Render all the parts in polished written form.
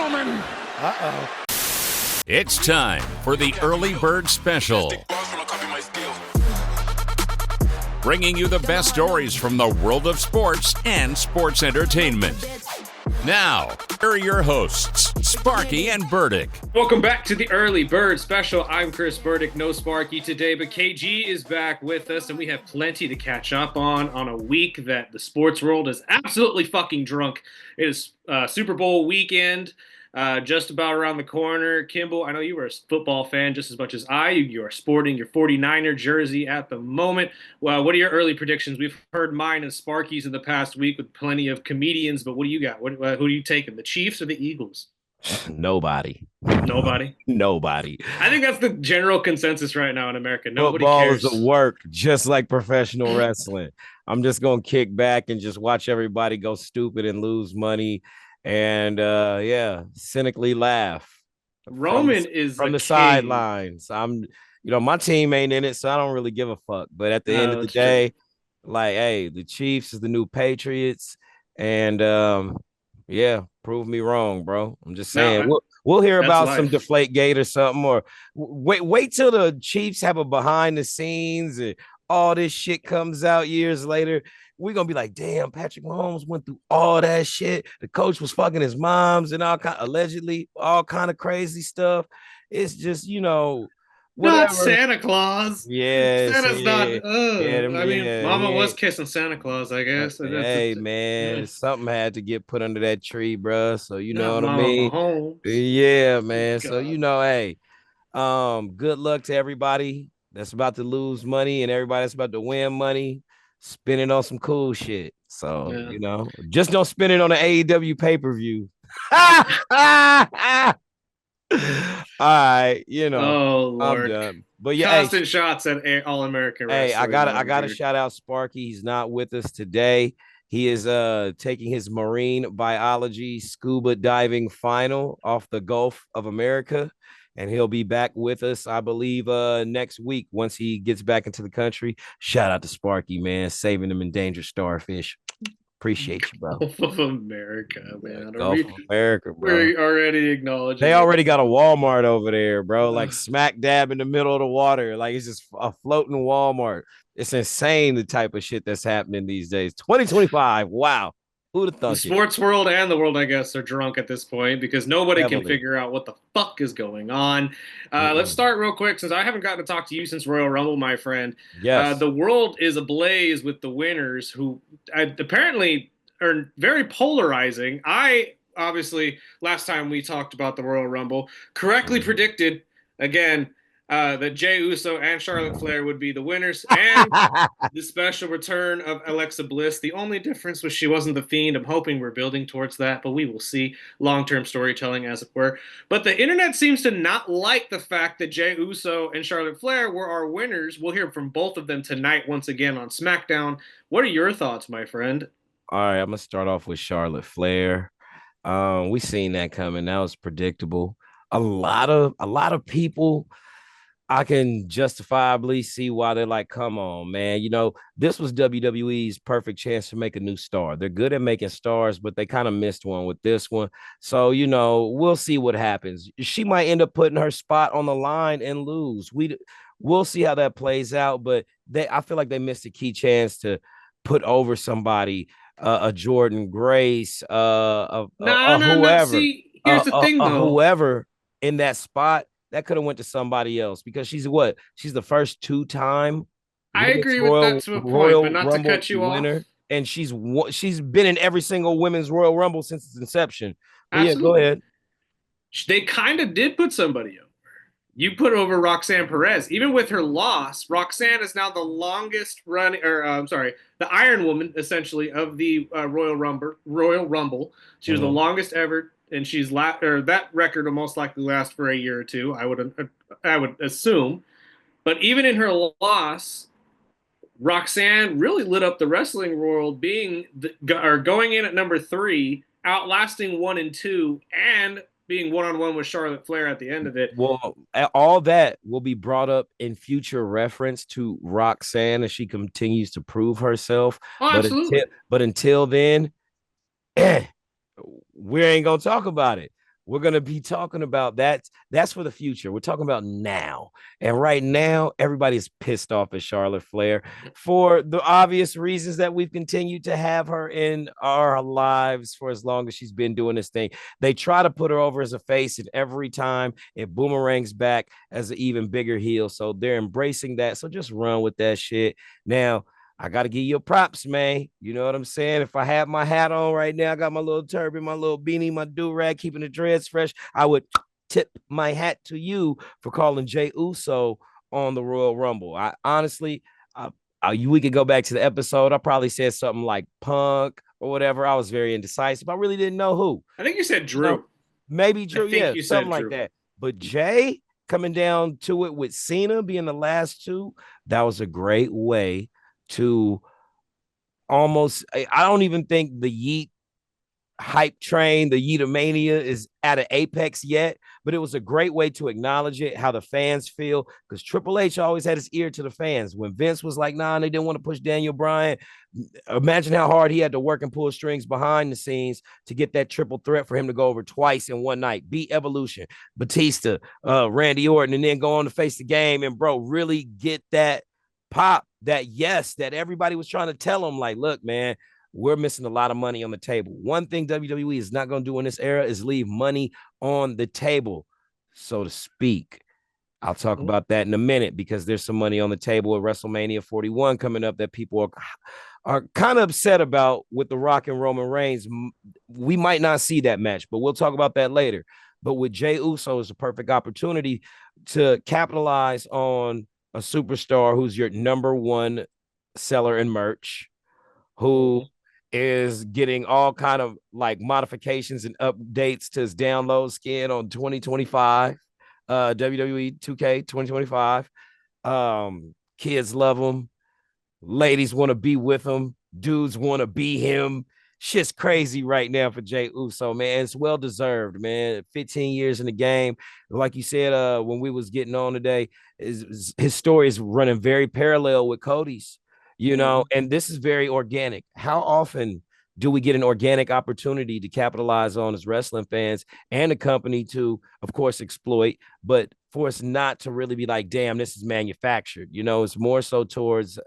gentlemen. Uh-oh. It's time for the Early Bird Special. Bringing you the best stories from the world of sports and sports entertainment. Now, here are your hosts, Sparky and Burdick. Welcome back to the Early Bird Special. I'm Chris Burdick, no Sparky today, but KG is back with us, and we have plenty to catch up on a week that the sports world is absolutely fucking drunk. It is Super Bowl weekend, just about around the corner. Kimball, I know you were a football fan just as much as I. You are sporting your 49er jersey at the moment. Well, what are your early predictions? We've heard mine and Sparky's in the past week with plenty of comedians, but what do you got? Who are you taking, the Chiefs or the Eagles? Nobody. I think that's the general consensus right now in America. Nobody cares. Football is a work, just like professional wrestling. I'm just going to kick back and just watch everybody go stupid and lose money and, cynically laugh. Roman is from the sidelines. My team ain't in it, so I don't really give a fuck. But at the end of the day, the Chiefs is the new Patriots. And, prove me wrong, bro. I'm just saying. We'll hear about some deflate gate or something, or wait till the Chiefs have a behind the scenes and all this shit comes out years later. We're gonna be like, damn, Patrick Mahomes went through all that shit. The coach was fucking his moms and allegedly all kind of crazy stuff. It's just, whatever. Not Santa Claus. Yeah, Santa's not. Mama was kissing Santa Claus, I guess. Hey, man, something had to get put under that tree, bro. So you know what I mean? Mahomes. Yeah, man. God. So hey, good luck to everybody that's about to lose money and everybody that's about to win money, spending on some cool shit. So just don't spend it on the AEW pay-per-view. All right, oh Lord. I'm done. But constant shots at All-American Wrestling. Hey, I gotta shout out Sparky. He's not with us today. He is taking his marine biology scuba diving final off the Gulf of America, and he'll be back with us, I believe, next week once he gets back into the country. Shout out to Sparky, man, saving them endangered starfish. Appreciate you, bro. Gulf of America, man. Gulf of America, bro. We're already acknowledging. They already got a Walmart over there, bro. Like smack dab in the middle of the water. Like it's just a floating Walmart. It's insane the type of shit that's happening these days. 2025. Wow. Who'd have thought? The sports world and the world, I guess, are drunk at this point because nobody can figure out what the fuck is going on. Let's start real quick since I haven't gotten to talk to you since Royal Rumble, my friend. Yes. The world is ablaze with the winners who apparently are very polarizing. I obviously, last time we talked about the Royal Rumble, correctly predicted, again, that Jey Uso and Charlotte Flair would be the winners, and the special return of Alexa Bliss. The only difference was she wasn't the Fiend. I'm hoping we're building towards that, but we will see. Long-term storytelling, as it were. But the internet seems to not like the fact that Jey Uso and Charlotte Flair were our winners. We'll hear from both of them tonight once again on SmackDown. What are your thoughts, my friend? All right, I'm going to start off with Charlotte Flair. We seen that coming. That was predictable. A lot of people, I can justifiably see why they're like, come on, man. This was WWE's perfect chance to make a new star. They're good at making stars, but they kind of missed one with this one. So, we'll see what happens. She might end up putting her spot on the line and lose. We'll see how that plays out, but I feel like they missed a key chance to put over somebody, a Jordan Grace, whoever. See, here's the thing, though. Whoever in that spot. That could have went to somebody else because she's the first two-time. I agree with that to a point, but not Rumble to cut you winner, off. And she's been in every single women's Royal Rumble since its inception. Yeah, go ahead. They kind of did put somebody over. You put over Roxanne Perez, even with her loss. Roxanne is now the longest running, the Iron Woman essentially of the Royal Rumble. She was the longest ever. And that record will most likely last for a year or two, I would assume. But even in her loss, Roxanne really lit up the wrestling world, going in at number 3, outlasting 1 and 2, and being one-on-one with Charlotte Flair at the end of it. Well, all that will be brought up in future reference to Roxanne as she continues to prove herself. Oh, absolutely. But until then, we ain't gonna talk about it. We're going to be talking about that. That's for the future. We're talking about now. And right now, everybody's pissed off at Charlotte Flair for the obvious reasons that we've continued to have her in our lives for as long as she's been doing this thing. They try to put her over as a face, and every time it boomerangs back as an even bigger heel. So they're embracing that. So just run with that shit. Now, I got to give you props, man. You know what I'm saying? If I had my hat on right now, I got my little turban, my little beanie, my do-rag, keeping the dreads fresh, I would tip my hat to you for calling Jey Uso on the Royal Rumble. I honestly, we could go back to the episode. I probably said something like Punk or whatever. I was very indecisive. I really didn't know who. I think you said Drew. Maybe Drew, yeah, something like Drew. that. But Jey coming down to it with Cena being the last two, that was a great way to almost, I don't even think the Yeet hype train, the Yeetamania is at an apex yet, but it was a great way to acknowledge it, how the fans feel, because Triple H always had his ear to the fans. When Vince was like, nah, they didn't want to push Daniel Bryan, imagine how hard he had to work and pull strings behind the scenes to get that triple threat for him to go over twice in one night, beat Evolution, Batista, Randy Orton, and then go on to face the game and, bro, really get that pop, that yes, that everybody was trying to tell him, like, look, man, we're missing a lot of money on the table. One thing WWE is not going to do in this era is leave money on the table, so to speak. I'll talk about that in a minute because there's some money on the table at WrestleMania 41 coming up that people are kind of upset about with The Rock and Roman Reigns. We might not see that match, but we'll talk about that later. But with Jey Uso is a perfect opportunity to capitalize on a superstar who's your number one seller in merch, who is getting all kind of like modifications and updates to his download skin on 2025, WWE 2K 2025. Kids love him. Ladies want to be with him. Dudes want to be him. Shit's crazy right now for Jey Uso, man. It's well deserved, man. 15 years in the game. Like you said, when we was getting on today, his story is running very parallel with Cody's, you know, and this is very organic. How often do we get an organic opportunity to capitalize on as wrestling fans and a company to, of course, exploit, but for us not to really be like, damn, this is manufactured. You know, it's more so towards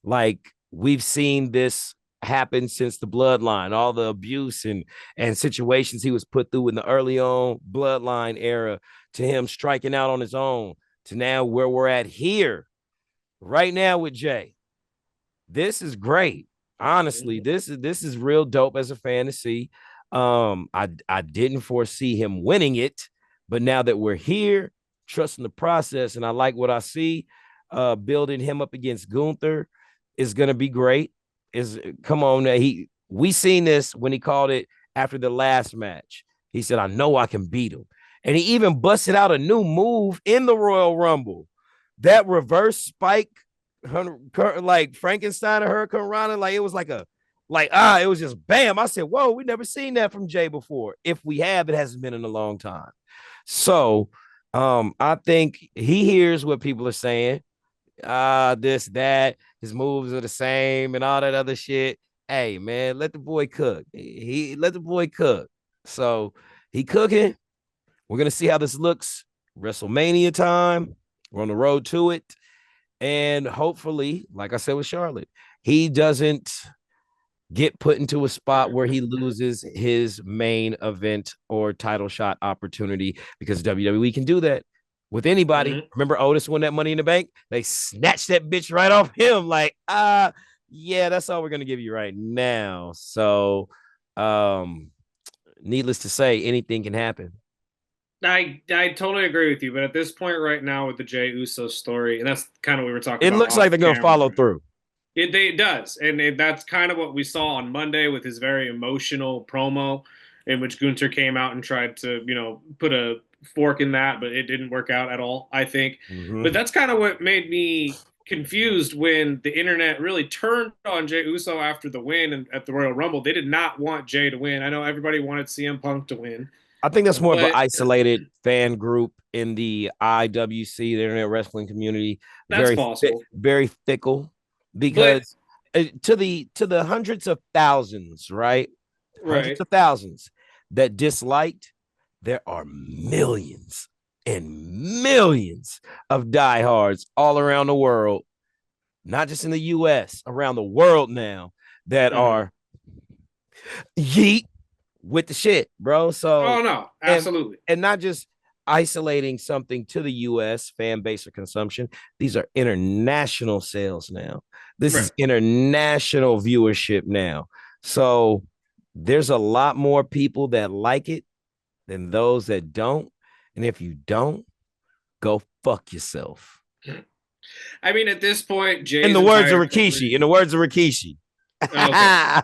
like we've seen this happen since the bloodline, all the abuse and situations he was put through in the early on bloodline era, to him striking out on his own, to now where we're at here right now with Jey. This is great. Honestly, this is real dope as a fan to see. I didn't foresee him winning it, but now that we're here, trusting the process, and I like what I see, building him up against Gunther is gonna be great. Come on, we seen this when he called it after the last match. He said, I know I can beat him. And he even busted out a new move in the Royal Rumble. That reverse spike, like Frankenstein or Hurricane Rana, like it was like it was just bam. I said, whoa, we never seen that from Jey before. If we have, it hasn't been in a long time. So I think he hears what people are saying. This, that, his moves are the same and all that other shit. Hey, man, let the boy cook. He let the boy cook. So he cooking. We're gonna see how this looks. WrestleMania time. We're on the road to it. And hopefully, like I said with Charlotte, he doesn't get put into a spot where he loses his main event or title shot opportunity, because WWE can do that with anybody. Remember Otis won that Money in the Bank? They snatched that bitch right off him. Like, yeah, that's all we're gonna give you right now. So, needless to say, anything can happen. I totally agree with you, but at this point right now with the Jey Uso story, and that's kind of what we were talking about. It looks like they're going to follow through. It does, and that's kind of what we saw on Monday with his very emotional promo, in which Gunther came out and tried to, put a fork in that, but it didn't work out at all, I think. But that's kind of what made me confused when the internet really turned on Jey Uso after the win at the Royal Rumble. They did not want Jey to win. I know everybody wanted CM Punk to win. I think that's more of an isolated fan group in the IWC, the Internet Wrestling community. That's very possible. Very fickle, because to the hundreds of thousands, right? Hundreds of thousands that disliked, there are millions and millions of diehards all around the world, not just in the US, around the world now, that are yeet with the shit, bro. So, Oh no, and absolutely. and not just isolating something to the US fan base or consumption. These are international sales now. This Right. is international viewership now. So there's a lot more people that like it than those that don't. And if you don't, go fuck yourself. I mean, at this point, In Jay's the words of entire Rikishi, career. in the words of Rikishi. Okay.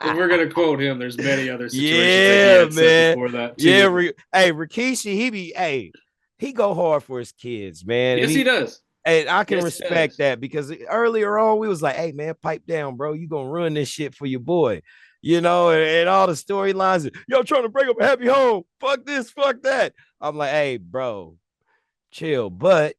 If we're gonna quote him, there's many other situations that he Yeah, had said man. before that Yeah, too. hey, Rikishi, he go hard for his kids, man. And Yes, he does. I can Yes, he respect does. that because earlier on we was like, hey man, pipe down, bro. You gonna ruin this shit for your boy. You know, and all the storylines, yo, trying to break up a happy home. Fuck this, fuck that. I'm like, hey, bro, chill. But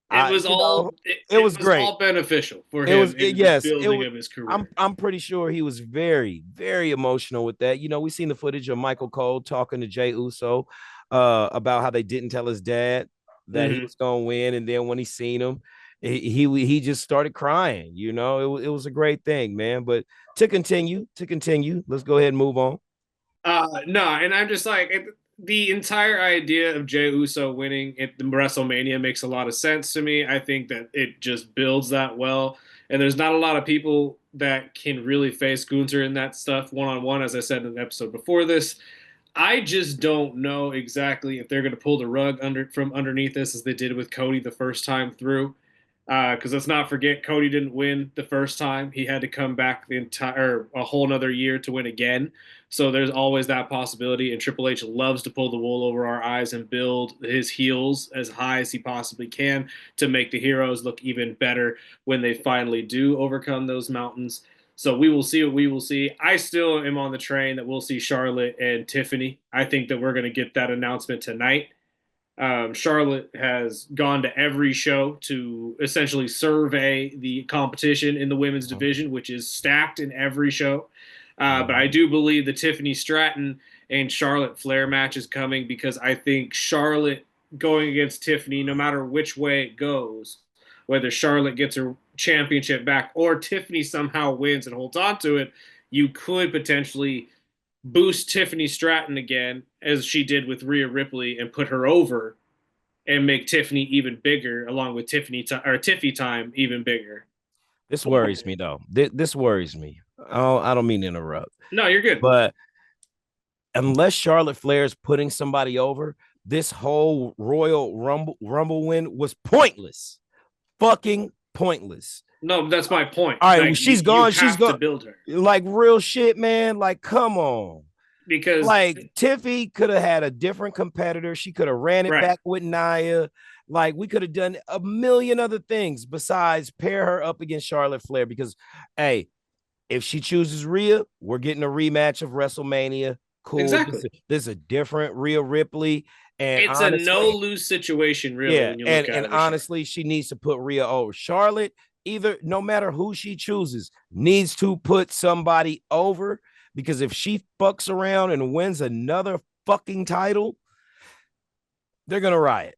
It was you know, all it was it was great. all beneficial for It was him in the yes, it building was. of his I'm career. I'm pretty sure he was very very emotional with that. You know, we seen the footage of Michael Cole talking to Jay Uso about how they didn't tell his dad that he Mm-hmm. was going to win, and then when he seen him, he just started crying. You know, it was a great thing, man. But to continue, let's go ahead and move on. No, and I'm just like the entire idea of Jey Uso winning at the WrestleMania makes a lot of sense to me. I think that it just builds that well, and there's not a lot of people that can really face Gunther in that stuff one on one. As I said in the episode before this, I just don't know exactly if they're going to pull the rug from underneath this as they did with Cody the first time through. Because let's not forget, Cody didn't win the first time; he had to come back the entire a whole another year to win again. So there's always that possibility. And Triple H loves to pull the wool over our eyes and build his heels as high as he possibly can to make the heroes look even better when they finally do overcome those mountains. So we will see what we will see. I still am on the train that we'll see Charlotte and Tiffany. I think that we're going to get that announcement tonight. Charlotte has gone to every show to essentially survey the competition in the women's division, which is stacked in every show. But I do believe the Tiffany Stratton and Charlotte Flair match is coming because I think Charlotte going against Tiffany, no matter which way it goes, whether Charlotte gets her championship back or Tiffany somehow wins and holds on to it, you could potentially boost Tiffany Stratton again, as she did with Rhea Ripley, and put her over and make Tiffany even bigger, along with Tiffy time even bigger. This worries me though. This worries me. I don't mean to interrupt, No, you're good. but unless Charlotte Flair is putting somebody over, this whole Royal Rumble win was pointless. Fucking pointless. No, that's my point. All right, well, Like she's you gone. She's have to gone. build her Like real shit, man. Like, come on. because Like Tiffy could have had a different competitor. She could have ran it right, back with Nia. Like we could have done a million other things besides pair her up against Charlotte Flair. Because, hey, if she chooses Rhea, we're getting a rematch of WrestleMania. Cool. exactly. This is a different Rhea Ripley. And It's a no honestly, lose situation, really, yeah, when you and look at and it with Charlotte. honestly, she needs to put Rhea over. Charlotte, either no matter who she chooses, needs to put somebody over because if she fucks around and wins another fucking title, they're gonna riot.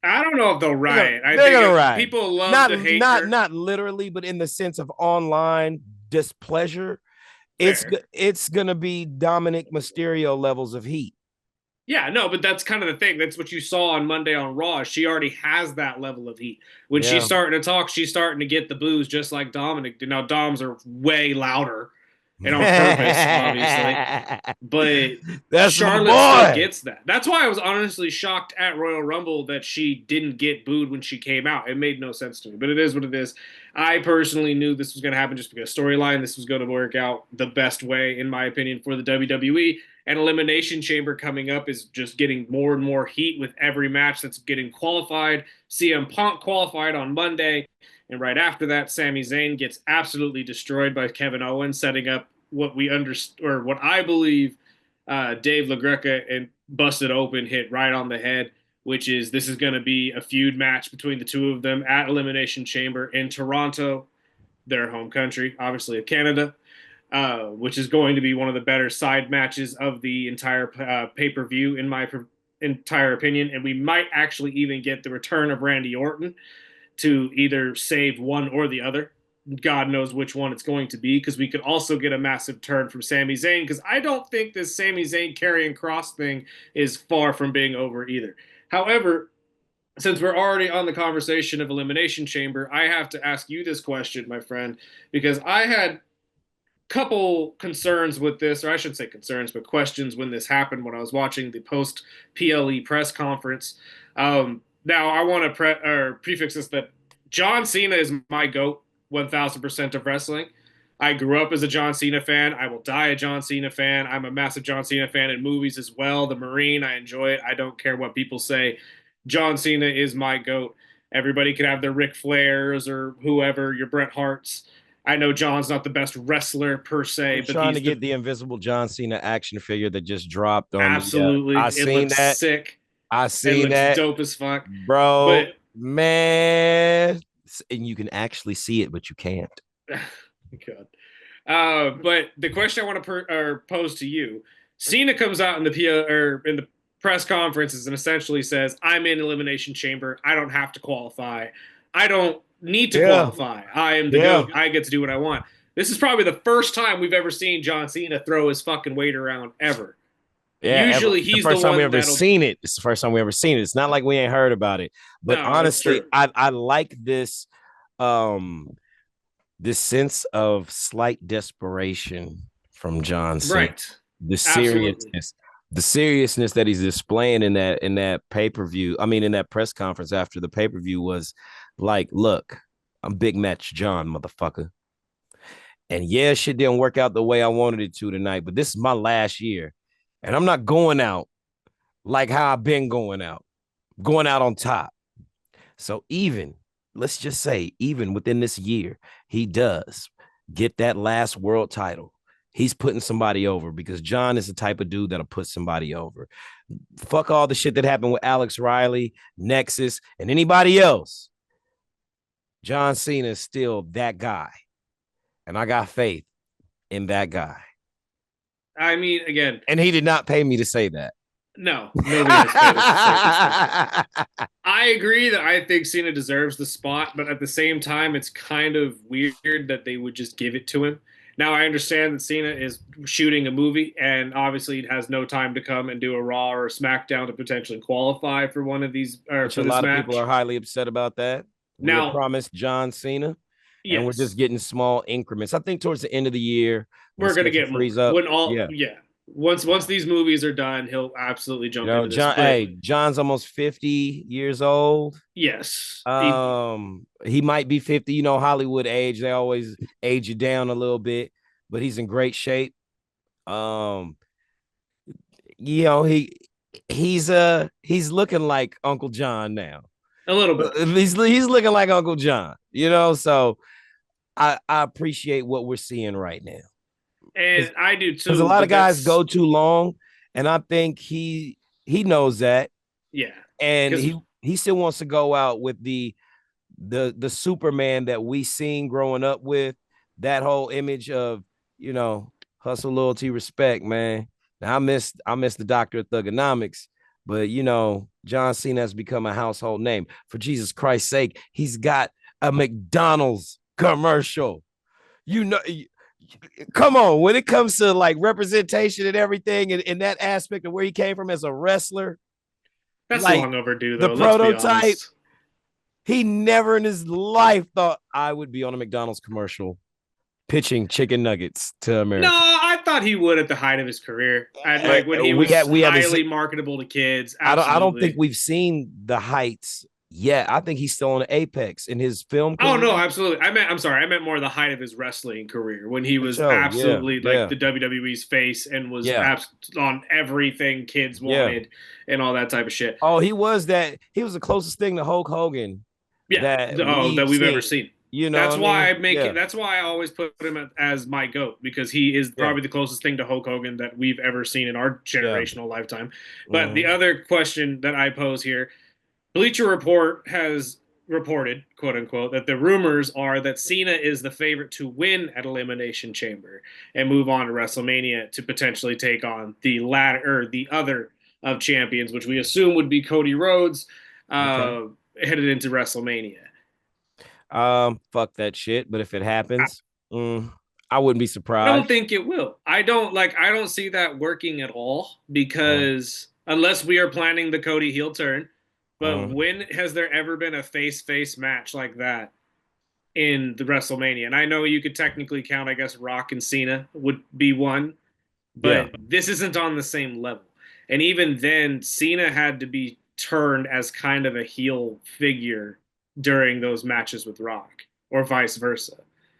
I don't know if they'll riot. I They're think gonna riot. people love Not to hate her. not literally, but in the sense of online displeasure. Fair. It's gonna be Dominic Mysterio levels of heat. Yeah, no, but that's kind of the thing. That's what you saw on Monday on Raw. She already has that level of heat. When she's Yeah. starting to talk, she's starting to get the boos just like Dominic. Now, Doms are way louder and on purpose, obviously. But That's my Charlotte still boy. gets that. That's why I was honestly shocked at Royal Rumble that she didn't get booed when she came out. It made no sense to me, but it is what it is. I personally knew this was going to happen just because storyline. This was going to work out the best way, in my opinion, for the WWE. And Elimination Chamber coming up is just getting more and more heat with every match that's getting qualified. CM Punk qualified on Monday. And right after that, Sami Zayn gets absolutely destroyed by Kevin Owens, setting up what we understand, or what I believe Dave LaGreca and Busted Open hit right on the head, which is this is going to be a feud match between the two of them at Elimination Chamber in Toronto, their home country, obviously of Canada. which is going to be one of the better side matches of the entire pay-per-view, in my entire opinion. And we might actually even get the return of Randy Orton to either save one or the other. God knows which one it's going to be, because we could also get a massive turn from Sami Zayn, because I don't think this Sami Zayn carrying cross thing is far from being over either. However, since we're already on the conversation of Elimination Chamber, I have to ask you this question, my friend, because I had couple concerns with this, or I should say concerns, but questions when this happened when I was watching the post PLE press conference. Now, I want to prefix this that John Cena is my GOAT, 1000% of wrestling. I grew up as a John Cena fan. I will die a John Cena fan. I'm a massive John Cena fan in movies as well. The Marine, I enjoy it. I don't care what people say. John Cena is my GOAT. Everybody can have their Ric Flairs or whoever, your Bret Harts. I know John's not the best wrestler per se, but trying he's to get the Invisible John Cena action figure that just dropped on absolutely. I It seen looks that. sick. I It seen looks that, dope as fuck. bro. But Man, and you can actually see it, but you can't. God. But the question I want to pose to you: Cena comes out in the press conferences and essentially says, "I'm in Elimination Chamber. I don't have to qualify. I don't need to qualify. I am the GOAT. I get to do what I want." This is probably the first time we've ever seen John Cena throw his fucking weight around ever. Yeah, Usually the he's first the time we one ever that'll. seen it. It's the first time we ever seen it. It's not like we ain't heard about it. But No, it's honestly, true. I like this this sense of slight desperation from John Cena. Right. The Absolutely. seriousness that he's displaying in that pay-per-view. I mean, in that press conference after the pay-per-view was like, look, I'm Big Match John, motherfucker. And yeah, shit didn't work out the way I wanted it to tonight, but this is my last year. And I'm not going out like how I've been going out on top. So let's just say, even within this year, he does get that last world title. He's putting somebody over, because John is the type of dude that'll put somebody over. Fuck all the shit that happened with Alex Riley, Nexus, and anybody else. John Cena is still that guy. And I got faith in that guy. I mean, again, And he did not pay me to say that. no, nobody has paid us to say this. I agree that I think Cena deserves the spot, but at the same time, it's kind of weird that they would just give it to him. Now, I understand that Cena is shooting a movie, and obviously it has no time to come and do a Raw or a SmackDown to potentially qualify for one of these, or Which for a this lot of match. people are highly upset about that. We were Now, promised John Cena, and we're just yes, getting small increments. I think towards the end of the year, when we're gonna schedule get more frees up, when all, yeah. yeah. Once these movies are done, he'll absolutely You jump know, into this. John, But hey, John's almost 50 years old. yes, He might be 50. You know, Hollywood age, they always age you down a little bit, but he's in great shape. Um, you know, he's looking like Uncle John now. a little bit. He's looking like Uncle John, you know. So I appreciate what we're seeing right now. And I do too. Because a lot of But guys that's, go too long, and I think he knows that, yeah, and because he still wants to go out with the Superman that we seen growing up with, that whole image of, you know, hustle, loyalty, respect, man. Now I miss the Doctor of Thugonomics, but you know, John Cena has become a household name. For Jesus Christ's sake, he's got a McDonald's commercial. You know, come on, when it comes to like representation and everything, and in that aspect of where he came from as a wrestler, that's like long overdue, the though. Let's be prototype, honest. he never in his life thought I would be on a McDonald's commercial pitching chicken nuggets to No, America. I thought he would at the height of his career. Like when he was We haven't highly seen, marketable to kids. I don't think Absolutely. we've seen the heights yet. I think he's still on the apex in his film Oh career. no, absolutely. I'm sorry. I meant more the height of his wrestling career when he For was sure. Yeah, absolutely like yeah, the WWE's face and was yeah, on everything kids yeah. wanted and all that type of shit. Oh, he was that. He was the closest thing to Hulk Hogan Yeah. that Oh, that we've we've ever seen. seen. You know That's what I why mean? I make Yeah, it. That's why I always put him as my goat, because he is yeah, probably the closest thing to Hulk Hogan that we've ever seen in our yeah. generational lifetime. But the Mhm. other question that I pose here, Bleacher Report has reported, quote unquote, that the rumors are that Cena is the favorite to win at Elimination Chamber and move on to WrestleMania to potentially take on the latter or the other of champions, which we assume would be Cody Rhodes, Okay. headed into WrestleMania. Fuck that shit. But if it happens, I wouldn't be I don't surprised. think it will. I don't see that working at all Mm, because unless we are planning the Cody heel turn, but mm, when has there ever been a face match like that in the WrestleMania? And I know you could technically count, I guess, Rock and Cena would be one, yeah. but this isn't on the same level. And even then, Cena had to be turned as kind of a heel figure during those matches with Rock, or vice versa.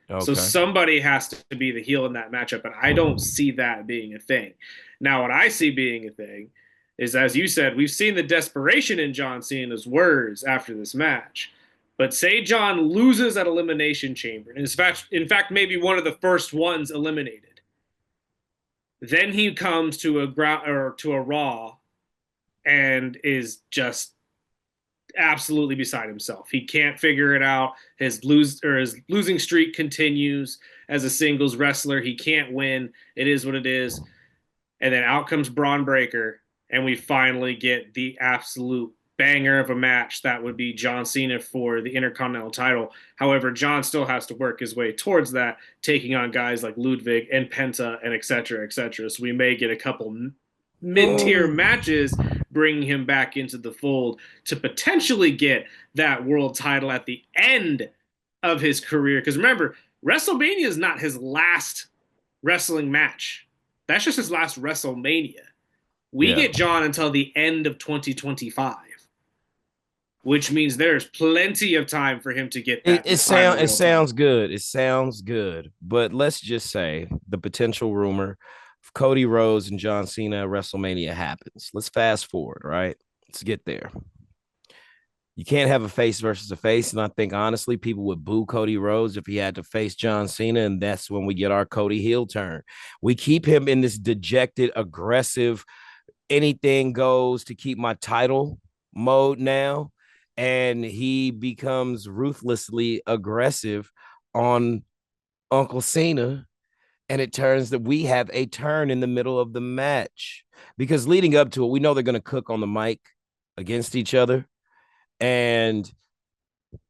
So Okay. somebody has to be the heel in that matchup, but I don't see that being a thing. Now, what I see being a thing is, as you said, we've seen the desperation in John Cena's words after this match. But say John loses at Elimination Chamber, and in fact, maybe one of the first ones eliminated. Then he comes to a ground or to a Raw and is just absolutely beside himself. He can't figure it out. His losing streak continues as a singles wrestler. He can't win. It is what it is. And then out comes Braun Breaker, and we finally get the absolute banger of a match that would be John Cena for the Intercontinental title. However, John still has to work his way towards that, taking on guys like Ludwig and Penta and et cetera, et cetera. So we may get a couple mid-tier Mm. matches bringing him back into the fold to potentially get that world title at the end of his career. Because remember, WrestleMania is not his last wrestling match. That's just his last WrestleMania. We Yeah. get John until the end of 2025, which means there's plenty of time for him to get that final It world title. sounds good. It sounds good. But let's just say the potential rumor of Cody Rhodes and John Cena at WrestleMania happens. Let's fast forward, right? Let's get there. You can't have a face versus a face. And I think honestly, people would boo Cody Rhodes if he had to face John Cena. And that's when we get our Cody heel turn. We keep him in this dejected, aggressive, anything goes to keep my title mode now. And he becomes ruthlessly aggressive on Uncle Cena. And it turns that we have a turn in the middle of the match because leading up to it, we know they're going to cook on the mic against each other. And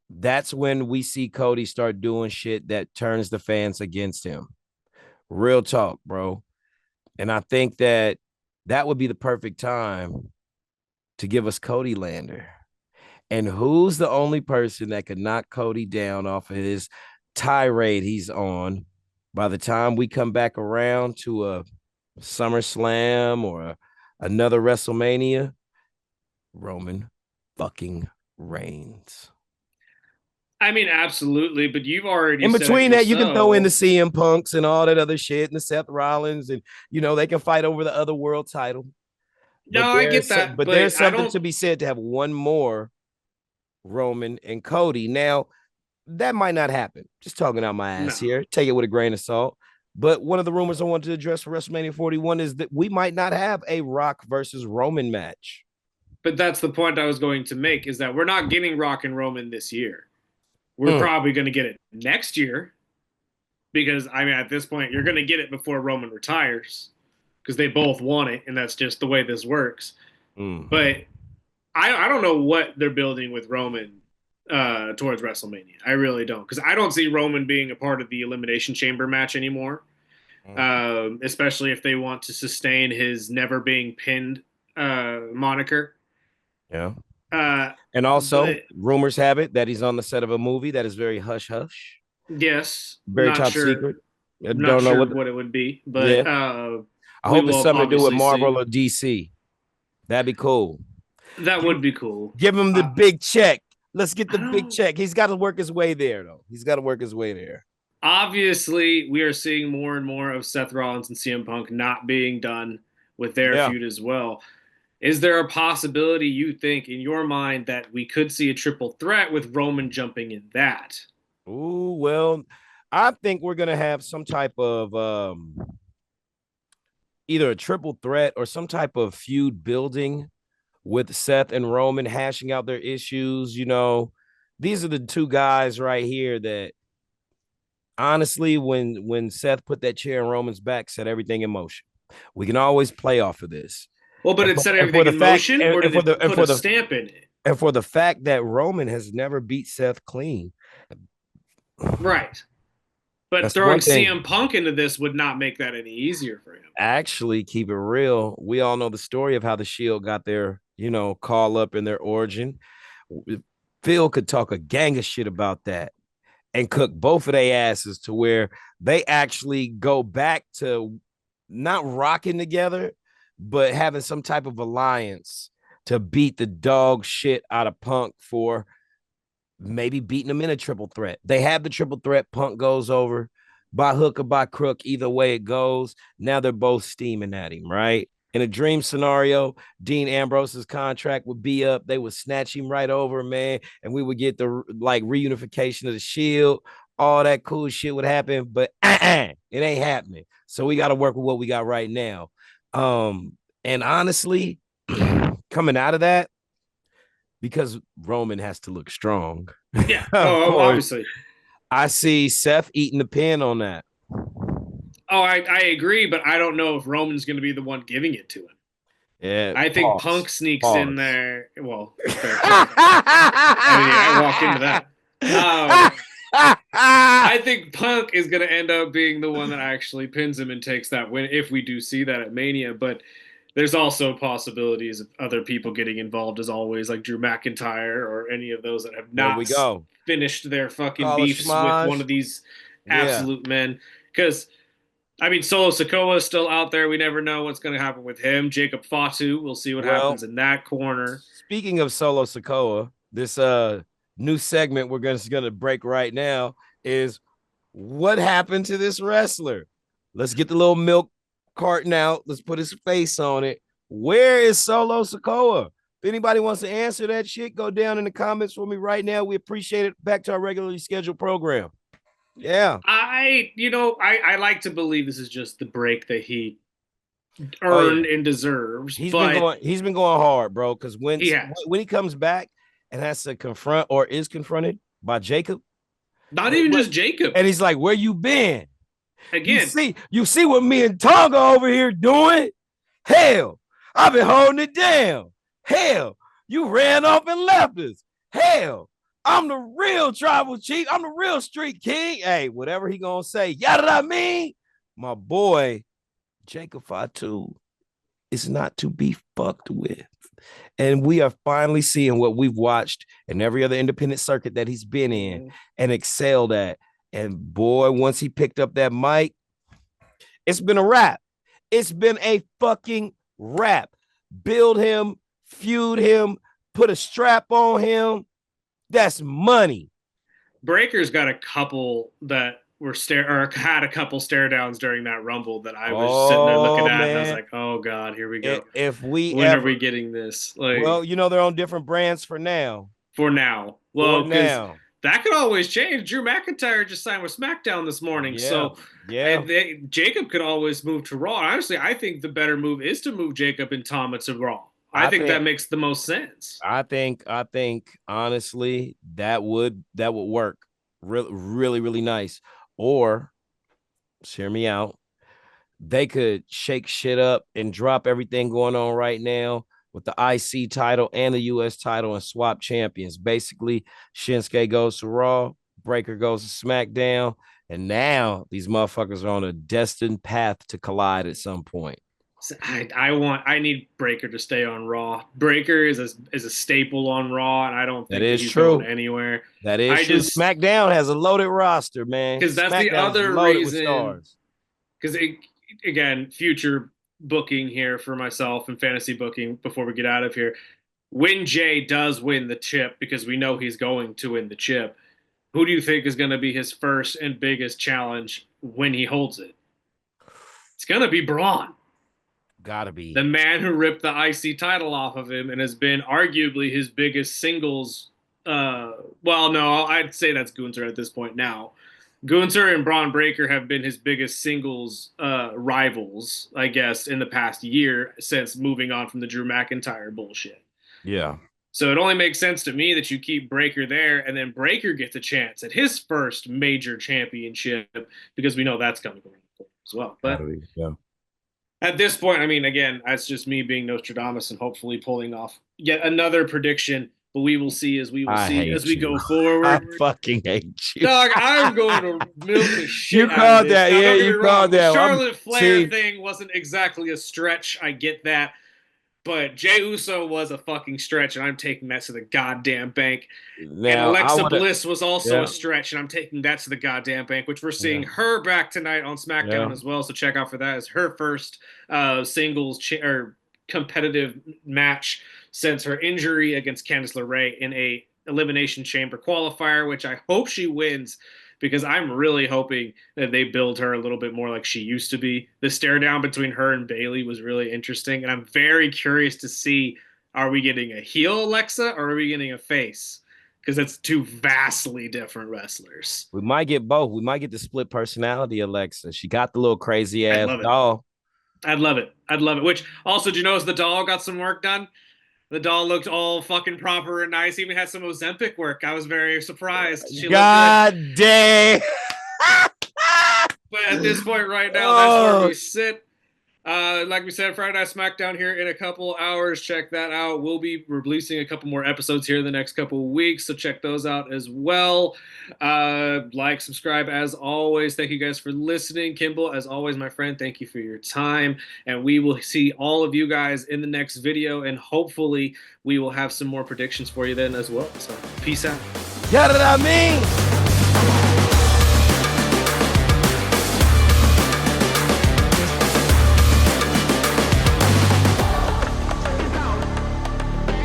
that's when we see Cody start doing shit that turns the fans against him. Real talk, bro. And I think that that would be the perfect time to give us Cody Lander. And who's the only person that could knock Cody down off of his tirade he's on by the time we come back around to a SummerSlam or another WrestleMania? Roman fucking Reigns. I mean, absolutely, but you've already In said it between that, you can throw in the yourself. CM Punks and all that other shit and the Seth Rollins, and they can fight over the other world title. No, I get that, But but there's I something don't. to be said to have one more Roman and Cody. Now, that might not happen. Just talking out my ass No, here. Take it with a grain of salt. But one of the rumors I wanted to address for WrestleMania 41 is that we might not have a Rock versus Roman match. but that's the point I was going to make is that we're not getting Rock and Roman this year. We're Mm, probably going to get it next year because I mean, at this point, you're going to get it before Roman retires because they both want it, and that's just the way this works. mm. But I don't know what they're building with Roman towards WrestleMania. I really don't because I don't see Roman being a part of the Elimination Chamber match anymore. Mm. Especially if they want to sustain his never being pinned moniker. Yeah. Uh, And also, but rumors have it that he's on the set of a movie that is very hush hush, yes, very top secret. I not don't know sure what. what it would be, but Yeah. I we hope it's will something to do with obviously Marvel see. or DC. That'd be cool. That Give, would be cool. give him the big check. Let's get the I big don't. check. He's got to work his way there, though. He's got to work his way there. Obviously, we are seeing more and more of Seth Rollins and CM Punk not being done with their Yeah. feud as well. Is there a possibility you think in your mind that we could see a triple threat with Roman jumping in that? Ooh, well, I think we're gonna have some type of either a triple threat or some type of feud building with Seth and Roman hashing out their issues, these are the two guys right here that honestly, when Seth put that chair in Roman's back, set everything in motion. We can always play off of this. Well, but it set everything The in fact, motion, or did it and put for a the stamp in it? and for the fact that Roman has never beat Seth clean, Right. But that's throwing one thing. CM Punk into this would not make that any easier for him. Actually, keep it real. We all know the story of how the Shield got their, call up in their origin. Phil could talk a gang of shit about that and cook both of their asses to where they actually go back to not rocking together, but having some type of alliance to beat the dog shit out of Punk for maybe beating him in a triple threat. They have the triple threat. Punk goes over by hook or by crook. Either way it goes. Now they're both steaming at him, right? In a dream scenario, Dean Ambrose's contract would be up. They would snatch him right over, man, and we would get the reunification of the Shield. All that cool shit would happen, but it ain't happening. So we got to work with what we got right now. And honestly, coming out of that, because Roman has to look strong. Yeah, obviously. I see Seth eating the pin on that. Oh, I agree, but I don't know if Roman's going to be the one giving it to him. Yeah, I think Punk sneaks in there. Well, I walk into that. I think Punk is going to end up being the one that actually pins him and takes that win if we do see that at Mania. But there's also possibilities of other people getting involved, as always, like Drew McIntyre or any of those that have not finished their fucking beefs with one of these absolute men. Because, I mean, Solo Sikoa is still out there. We never know what's going to happen with him. Jacob Fatu, we'll see what happens in that corner. Speaking of Solo Sikoa, this new segment we're going to break right now is what happened to this wrestler. Let's get the little milk carton out. Let's put his face on it. Where is Solo Sikoa? If anybody wants to answer that shit, go down in the comments for me right now. We appreciate it. Back to our regularly scheduled program. Yeah. I like to believe this is just the break that he earned and deserves. He's been going hard, bro. Because when he comes back and has to confront or is confronted by Jacob, just Jacob, and he's like, "Where you been?" Again, you see what me and Tonga over here doing? Hell, I've been holding it down. Hell, you ran off and left us. Hell, I'm the real tribal chief. I'm the real street king. Hey, whatever he gonna say. Yada I mean, my boy Jacob Fatu is not to be fucked with. And we are finally seeing what we've watched in every other independent circuit that he's been in and excelled at. And boy, once he picked up that mic, it's been a wrap. It's been a fucking wrap. Build him, feud him, put a strap on him. That's money. Breaker's got a couple that were had a couple stare downs during that Rumble that I was sitting there looking at, and I was like, "Oh God, here we go." When are we getting this? Well, they're on different brands for now. Well, because that could always change. Drew McIntyre just signed with SmackDown this morning, so Jacob could always move to Raw. Honestly, I think the better move is to move Jacob and Tama to Raw. I think that makes the most sense. I think honestly that would work really, really nice. Or hear me out. They could shake shit up and drop everything going on right now with the IC title and the US title and swap champions. Basically, Shinsuke goes to Raw, Breaker goes to SmackDown, and now these motherfuckers are on a destined path to collide at some point. I need Breaker to stay on Raw. Breaker is a staple on Raw, and I don't think he's going anywhere. That is true. SmackDown has a loaded roster, man. Because that's the other reason. Because again, future booking here for myself and fantasy booking before we get out of here. When Jay does win the chip, because we know he's going to win the chip, who do you think is going to be his first and biggest challenge when he holds it? It's going to be Braun. Gotta be. The man who ripped the IC title off of him and has been arguably his biggest singles. I'd say that's Gunther at this point now. Gunther and Braun Breaker have been his biggest singles rivals, I guess, in the past year since moving on from the Drew McIntyre bullshit. Yeah. So it only makes sense to me that you keep Breaker there, and then Breaker gets a chance at his first major championship because we know that's coming around the corner as well. But Yeah. at this point, I mean, again, that's just me being Nostradamus and hopefully pulling off yet another prediction. But we will see as we go forward. I fucking hate you. Dog, I'm going to milk the shit You called that. Now, Yeah, you called that. Charlotte Flair thing wasn't exactly a stretch. I get that. But Jey Uso was a fucking stretch, and I'm taking that to the goddamn bank. Now, and Alexa Bliss was also a stretch, and I'm taking that to the goddamn bank, which we're seeing her back tonight on SmackDown as well. So check out for that as her first singles or competitive match since her injury against Candice LeRae in a Elimination Chamber qualifier, which I hope she wins, because I'm really hoping that they build her a little bit more like she used to be. The stare down between her and Bayley was really interesting, and I'm very curious to see, are we getting a heel Alexa or are we getting a face? Because it's two vastly different wrestlers. We might get both. We might get the split personality Alexa. She got the little crazy ass doll. I'd love it. Which also, do you notice the doll got some work done? The doll looked all fucking proper and nice. Even had some Ozempic work. I was very surprised. She God damn. But at this point right now, that's where we sit. Like we said, Friday Night SmackDown here in a couple hours. Check that out. We'll be releasing a couple more episodes here in the next couple of weeks, so check those out as well. Like, subscribe as always. Thank you guys for listening. Kimball, as always, my friend, thank you for your time. And we will see all of you guys in the next video, and hopefully we will have some more predictions for you then as well. So peace out. Yeah, that I mean.